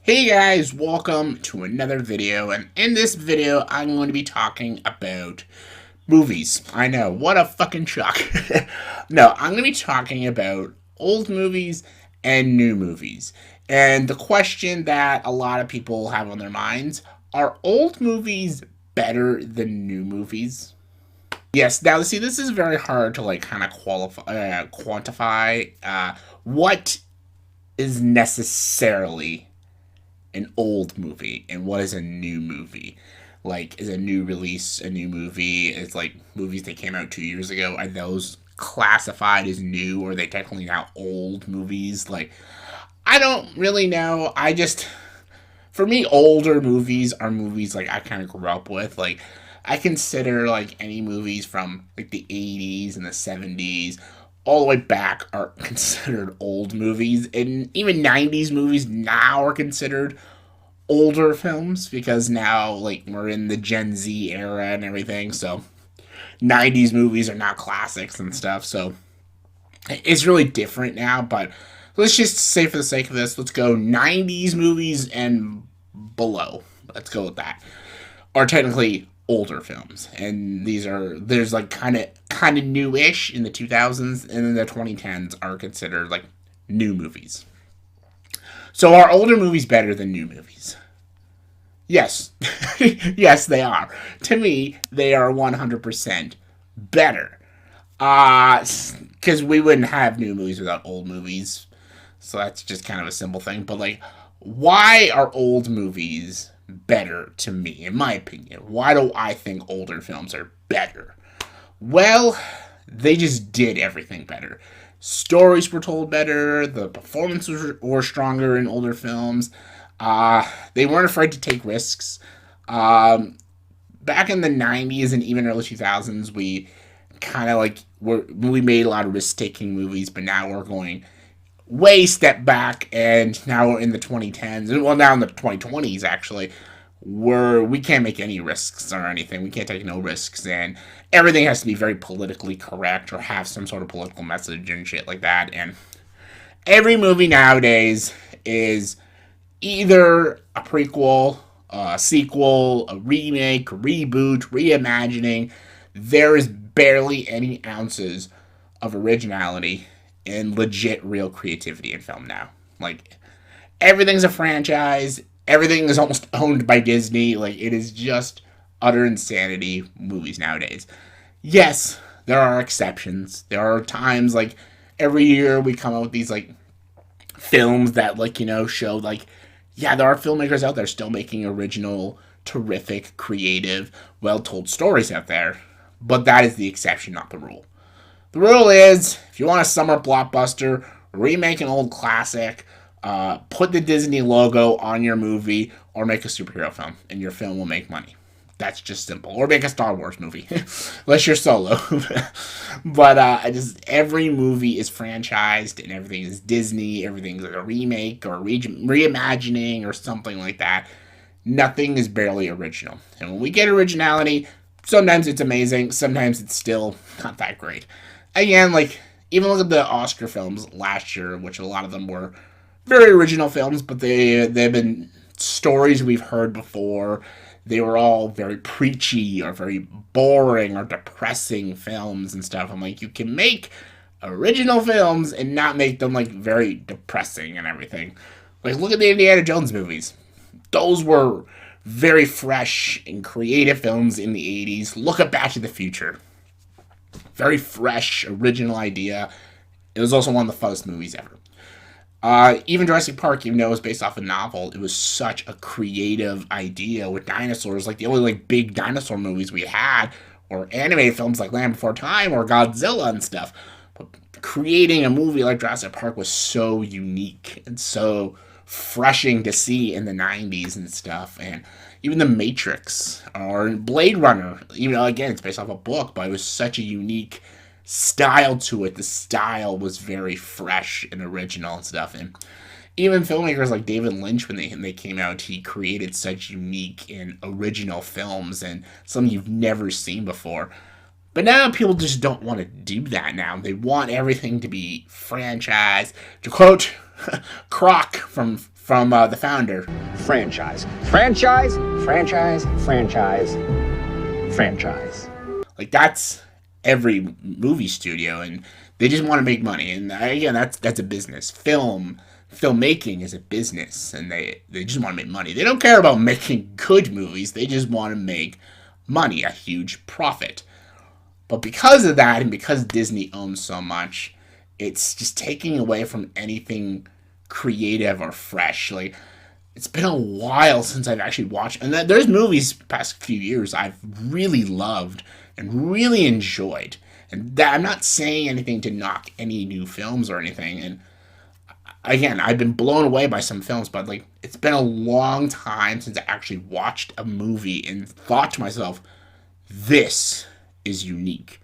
Hey guys, welcome to another video, and in this video I'm going to be talking about movies. I know, what a fucking shock. No, I'm going to be talking about old movies and new movies. And the question that a lot of people have on their minds, are old movies better than new movies? Yes, now see, this is very hard to kind of quantify what is necessarily an old movie and what is a new movie. Like, is a new release a new movie? It's like movies that came out 2 years ago. Are those classified as new, or are they technically now old movies? Like, I don't really know. For me, older movies are movies like I kind of grew up with. Like, I consider like any movies from like the 80s and the 70s all the way back are considered old movies, and even 90s movies now are considered older films because now like we're in the Gen Z era and everything. So 90s movies are now classics and stuff. So it's really different now, but let's just say for the sake of this, let's go 90s movies and below. Let's go with that. Are technically older films, and there's like kind of newish in the 2000s, and then the 2010s are considered like new movies. So are older movies better than new movies? Yes. Yes, they are. To me, they are 100% better. Because we wouldn't have new movies without old movies. So that's just kind of a simple thing. But, like, why are old movies better to me, in my opinion? Why do I think older films are better? Well, they just did everything better. Stories were told better, the performances were stronger in older films. They weren't afraid to take risks. Um, Back in the 90s and even early 2000s, we kind of like we made a lot of risk taking movies, but now we're going way step back, and now we're in the 2010s. Well, now in the 2020s actually, where we can't make any risks or anything. We can't take no risks, and everything has to be very politically correct or have some sort of political message and shit like that. And every movie nowadays is either a prequel, a sequel, a remake, reboot, reimagining. There is barely any ounces of originality and legit real creativity in film now. Like, everything's a franchise. Everything is almost owned by Disney. Like, it is just utter insanity movies nowadays. Yes, there are exceptions. There are times like every year we come out with these like films that show like, yeah, there are filmmakers out there still making original, terrific, creative, well told stories out there. But that is the exception, not the rule. The rule is, if you want a summer blockbuster, remake an old classic, put the Disney logo on your movie, or make a superhero film, and your film will make money. That's just simple. Or make a Star Wars movie, unless you're Solo. But every movie is franchised, and everything is Disney. Everything's like a remake or reimagining or something like that. Nothing is barely original. And when we get originality, sometimes it's amazing. Sometimes it's still not that great. Again, like, even look at the Oscar films last year, which a lot of them were very original films, but they've been stories we've heard before. They were all very preachy or very boring or depressing films and stuff. I'm like, you can make original films and not make them like very depressing and everything. Like, look at the Indiana Jones movies. Those were very fresh and creative films in the 80s. Look at Back to the Future. Very fresh, original idea. It was also one of the funnest movies ever. Even Jurassic Park, even though it was based off a novel, it was such a creative idea with dinosaurs. Like, the only like big dinosaur movies we had or animated films like Land Before Time or Godzilla and stuff. But creating a movie like Jurassic Park was so unique and so freshing to see in the 90s and stuff. And even The Matrix or Blade Runner, even though, again, it's based off a book, but it was such a unique style to it. The style was very fresh and original and stuff. And even filmmakers like David Lynch, when they came out, he created such unique and original films and some you've never seen before. But now people just don't want to do that now. They want everything to be franchised. To quote Croc from from the founder. Franchise. Franchise. Franchise. Franchise. Franchise. Like, that's every movie studio, and they just want to make money. And again, that's a business. Filmmaking is a business, and they just want to make money. They don't care about making good movies. They just want to make money, a huge profit. But because of that, and because Disney owns so much, it's just taking away from anything creative or fresh. Like, it's been a while since I've actually watched, and there's movies past few years I've really loved and really enjoyed. And that, I'm not saying anything to knock any new films or anything. And again, I've been blown away by some films, but like, it's been a long time since I actually watched a movie and thought to myself, this is unique.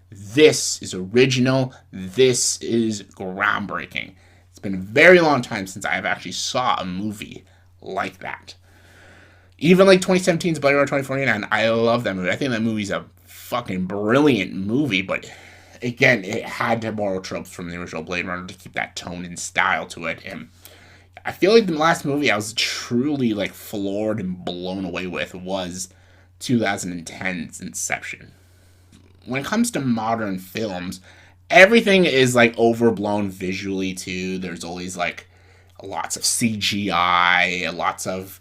This is original. This is groundbreaking. It's been a very long time since I've actually saw a movie like that. Even like 2017's Blade Runner 2049, I love that movie. I think that movie's a fucking brilliant movie, but again, it had to borrow tropes from the original Blade Runner to keep that tone and style to it. And I feel like the last movie I was truly like floored and blown away with was 2010's Inception. When it comes to modern films, everything is like overblown visually too. There's always like lots of CGI, lots of,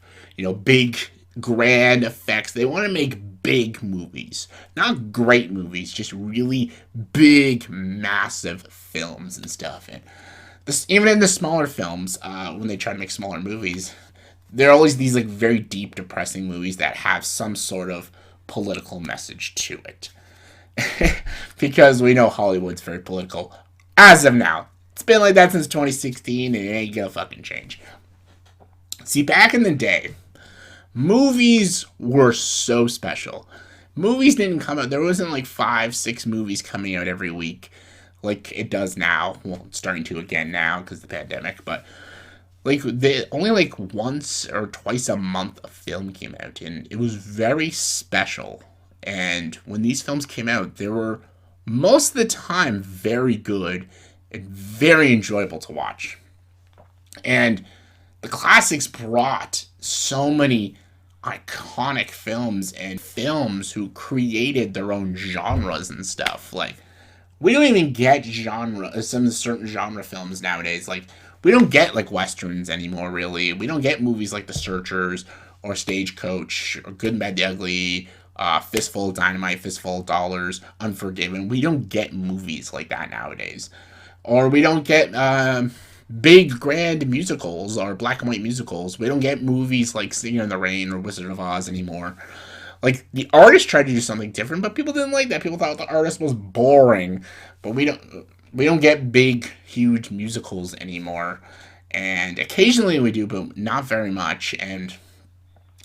big grand effects. They want to make big movies, not great movies, just really big, massive films and stuff. And this, even in the smaller films, when they try to make smaller movies, there are always these like very deep, depressing movies that have some sort of political message to it. Because we know Hollywood's very political as of now. It's been like that since 2016, and it ain't gonna fucking change. See, back in the day, movies were so special. Movies didn't come out. There wasn't like 5-6 movies coming out every week like it does now. Well, it's starting to again now because of the pandemic, but like only like once or twice a month a film came out, and it was very special. And when these films came out, they were most of the time very good and very enjoyable to watch. And the classics brought so many iconic films and films who created their own genres and stuff. Like, we don't even get some certain genre films nowadays. Like, we don't get like westerns anymore, really. We don't get movies like The Searchers or Stagecoach or Good and Bad the Ugly, Fistful of Dynamite, Fistful of Dollars, Unforgiven. We don't get movies like that nowadays. Or we don't get big, grand musicals or black and white musicals. We don't get movies like Singing in the Rain or Wizard of Oz anymore. Like, the artist tried to do something different, but people didn't like that. People thought the artist was boring. But we don't get big, huge musicals anymore. And occasionally we do, but not very much. And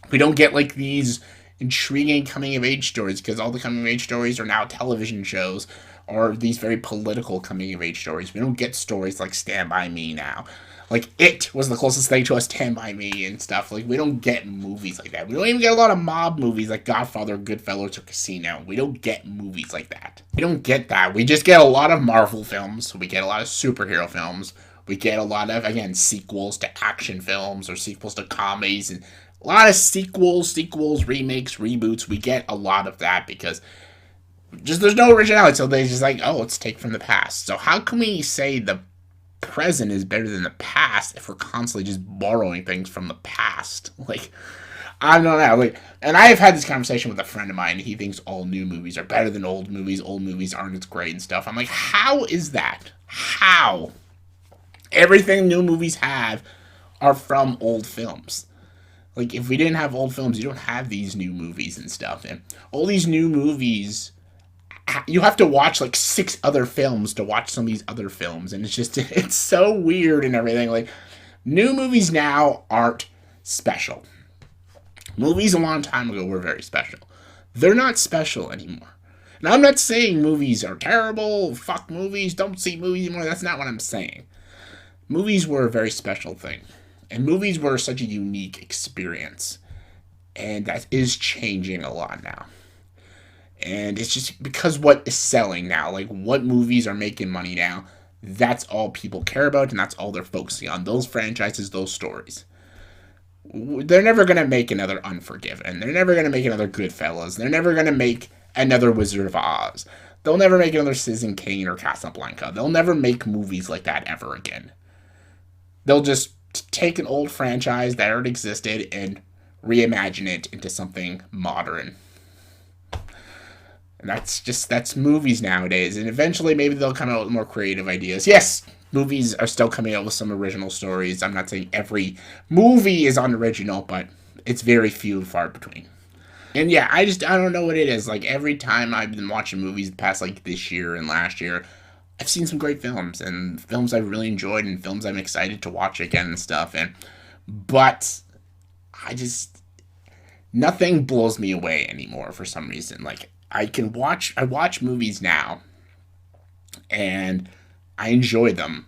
we don't get like these intriguing coming-of-age stories, because all the coming-of-age stories are now television shows, or these very political coming-of-age stories. We don't get stories like Stand By Me now. Like, It was the closest thing to a Stand By Me and stuff. Like, we don't get movies like that. We don't even get a lot of mob movies like Godfather, Goodfellas, or Casino. We don't get movies like that. We don't get that. We just get a lot of Marvel films. We get a lot of superhero films. We get a lot of, again, sequels to action films or sequels to comedies. And a lot of sequels, remakes, reboots. We get a lot of that because just there's no originality. So they just like, oh, let's take from the past. So how can we say the present is better than the past if we're constantly just borrowing things from the past? Like, I don't know. Like, and I have had this conversation with a friend of mine. He thinks all new movies are better than old movies. Old movies aren't as great and stuff. I'm like, how is that? How? Everything new movies have are from old films. Like, if we didn't have old films, you don't have these new movies and stuff. And all these new movies, you have to watch like 6 other films to watch some of these other films. And it's just, it's so weird and everything. Like, new movies now aren't special. Movies a long time ago were very special. They're not special anymore. And I'm not saying movies are terrible, fuck movies, don't see movies anymore. That's not what I'm saying. Movies were a very special thing. And movies were such a unique experience. And that is changing a lot now. And it's just because what is selling now, like what movies are making money now, That's all people care about, and that's all they're focusing on. Those franchises, those stories. They're never going to make another Unforgiven. They're never going to make another Goodfellas. They're never going to make another Wizard of Oz. They'll never make another Citizen Kane or Casablanca. They'll never make movies like that ever again. They'll just take an old franchise that already existed and reimagine it into something modern. And that's movies nowadays. And eventually maybe they'll come out with more creative ideas. Yes, movies are still coming out with some original stories. I'm not saying every movie is unoriginal, but it's very few and far between. And yeah, I don't know what it is. Like, every time I've been watching movies the past, like, this year and last year, I've seen some great films, and films I've really enjoyed, and films I'm excited to watch again and stuff. But nothing blows me away anymore for some reason. Like, I watch movies now, and I enjoy them,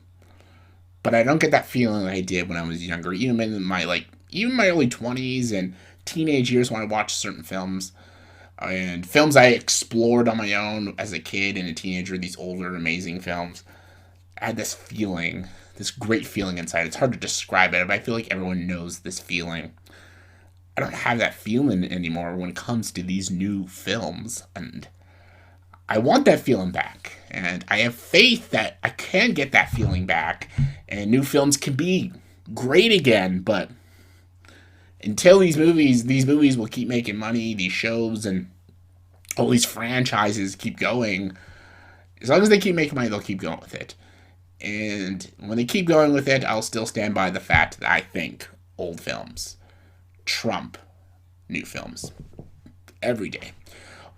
but I don't get that feeling that I did when I was younger, even in my early 20s and teenage years when I watched certain films. And films I explored on my own as a kid and a teenager, these older, amazing films. I had this feeling, this great feeling inside. It's hard to describe it, but I feel like everyone knows this feeling. I don't have that feeling anymore when it comes to these new films. And I want that feeling back. And I have faith that I can get that feeling back. And new films can be great again, but until these movies will keep making money, these shows and all these franchises keep going, as long as they keep making money, they'll keep going with it. And when they keep going with it, I'll still stand by the fact that I think old films trump new films every day.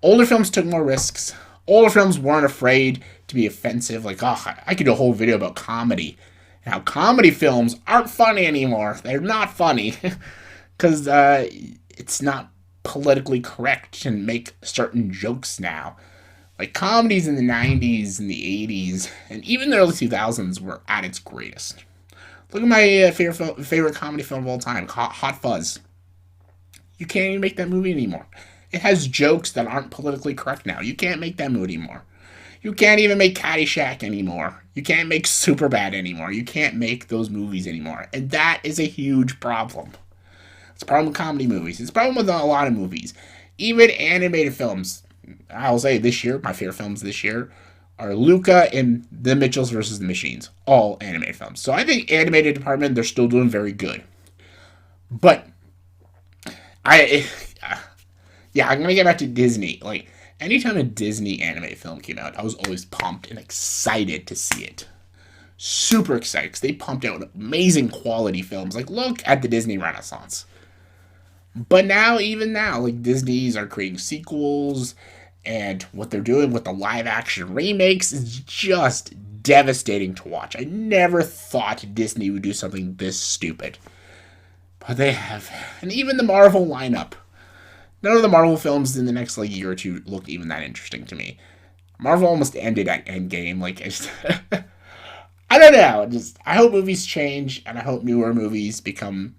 Older films took more risks. Older films weren't afraid to be offensive. Like, I could do a whole video about comedy. And how comedy films aren't funny anymore. They're not funny. Because it's not politically correct to make certain jokes now. Like, comedies in the 90s and the 80s, and even the early 2000s were at its greatest. Look at my favorite comedy film of all time, Hot Fuzz. You can't even make that movie anymore. It has jokes that aren't politically correct now. You can't make that movie anymore. You can't even make Caddyshack anymore. You can't make Superbad anymore. You can't make those movies anymore. And that is a huge problem. It's a problem with comedy movies. It's a problem with a lot of movies. Even animated films. I'll say this year, my favorite films this year are Luca and The Mitchells vs. the Machines. All animated films. So I think animated department, they're still doing very good. But, I'm going to get back to Disney. Like, anytime a Disney animated film came out, I was always pumped and excited to see it. Super excited, because they pumped out amazing quality films. Like, look at the Disney Renaissance. But now, even now, like, Disney's are creating sequels, and what they're doing with the live-action remakes is just devastating to watch. I never thought Disney would do something this stupid. But they have. And even the Marvel lineup. None of the Marvel films in the next, like, year or two look even that interesting to me. Marvel almost ended at Endgame. Like, I don't know. I hope movies change, and I hope newer movies become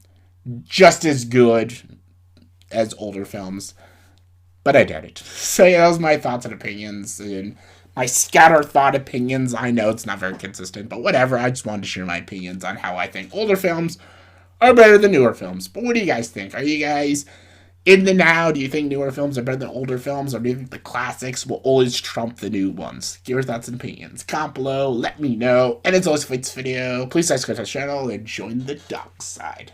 just as good as older films, but I doubt it. So yeah, those are my thoughts and opinions, and my scatter thought opinions. I know it's not very consistent, but whatever. I just wanted to share my opinions on how I think older films are better than newer films. But what do you guys think? Are you guys in the now? Do you think newer films are better than older films, or do you think the classics will always trump the new ones? Give your thoughts and opinions. Comment below, let me know. And as always, for this video, please subscribe to the channel and join the dark side.